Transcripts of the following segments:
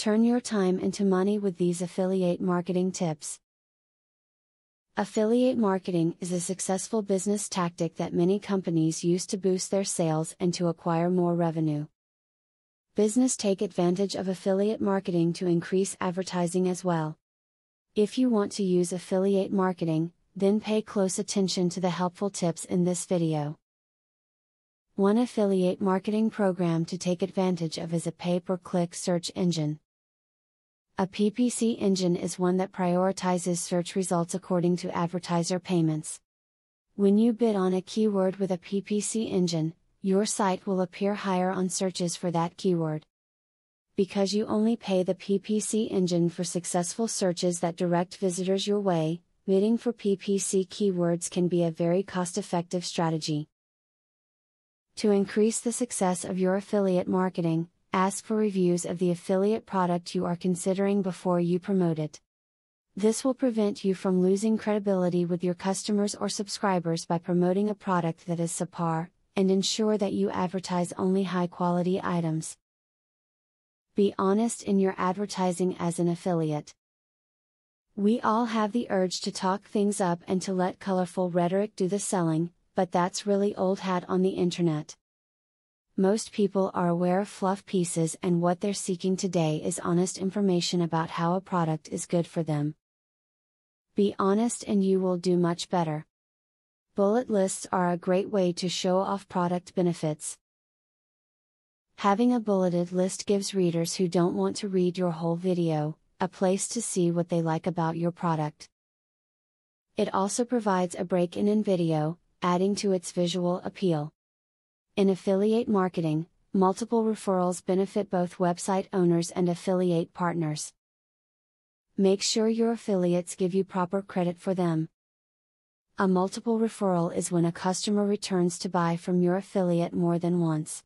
Turn your time into money with these affiliate marketing tips. Affiliate marketing is a successful business tactic that many companies use to boost their sales and to acquire more revenue. Businesses take advantage of affiliate marketing to increase advertising as well. If you want to use affiliate marketing, then pay close attention to the helpful tips in this video. One affiliate marketing program to take advantage of is a pay-per-click search engine. A PPC engine is one that prioritizes search results according to advertiser payments. When you bid on a keyword with a PPC engine, your site will appear higher on searches for that keyword. Because you only pay the PPC engine for successful searches that direct visitors your way, bidding for PPC keywords can be a very cost-effective strategy. To increase the success of your affiliate marketing, ask for reviews of the affiliate product you are considering before you promote it. This will prevent you from losing credibility with your customers or subscribers by promoting a product that is subpar, and ensure that you advertise only high-quality items. Be honest in your advertising as an affiliate. We all have the urge to talk things up and to let colorful rhetoric do the selling, but that's really old hat on the internet. Most people are aware of fluff pieces, and what they're seeking today is honest information about how a product is good for them. Be honest and you will do much better. Bullet lists are a great way to show off product benefits. Having a bulleted list gives readers who don't want to read your whole video a place to see what they like about your product. It also provides a break-in in video, adding to its visual appeal. In affiliate marketing, multiple referrals benefit both website owners and affiliate partners. Make sure your affiliates give you proper credit for them. A multiple referral is when a customer returns to buy from your affiliate more than once.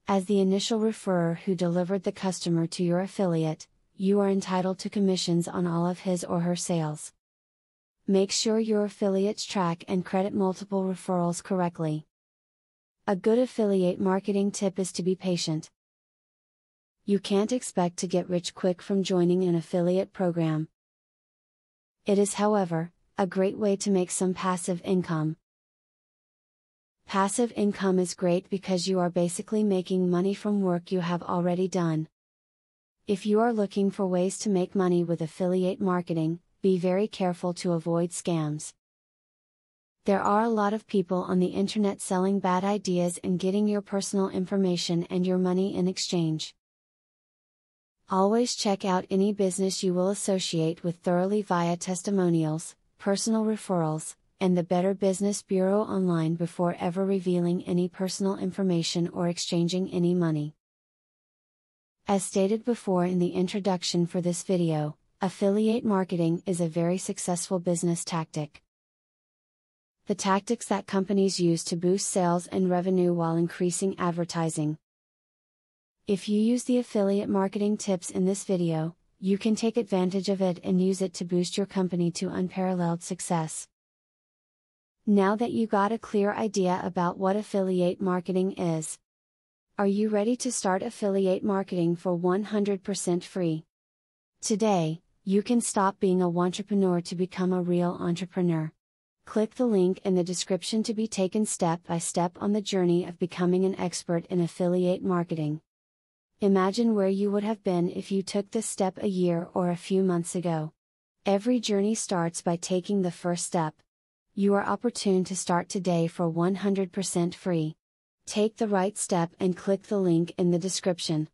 As the initial referrer who delivered the customer to your affiliate, you are entitled to commissions on all of his or her sales. Make sure your affiliates track and credit multiple referrals correctly. A good affiliate marketing tip is to be patient. You can't expect to get rich quick from joining an affiliate program. It is, however, a great way to make some passive income. Passive income is great because you are basically making money from work you have already done. If you are looking for ways to make money with affiliate marketing, be very careful to avoid scams. There are a lot of people on the internet selling bad ideas and getting your personal information and your money in exchange. Always check out any business you will associate with thoroughly via testimonials, personal referrals, and the Better Business Bureau online before ever revealing any personal information or exchanging any money. As stated before in the introduction for this video, affiliate marketing is a very successful business tactic. The tactics that companies use to boost sales and revenue while increasing advertising. If you use the affiliate marketing tips in this video, you can take advantage of it and use it to boost your company to unparalleled success. Now that you got a clear idea about what affiliate marketing is, are you ready to start affiliate marketing for 100% free? Today, you can stop being a wantrepreneur to become a real entrepreneur. Click the link in the description to be taken step by step on the journey of becoming an expert in affiliate marketing. Imagine where you would have been if you took this step a year or a few months ago. Every journey starts by taking the first step. You are opportune to start today for 100% free. Take the right step and click the link in the description.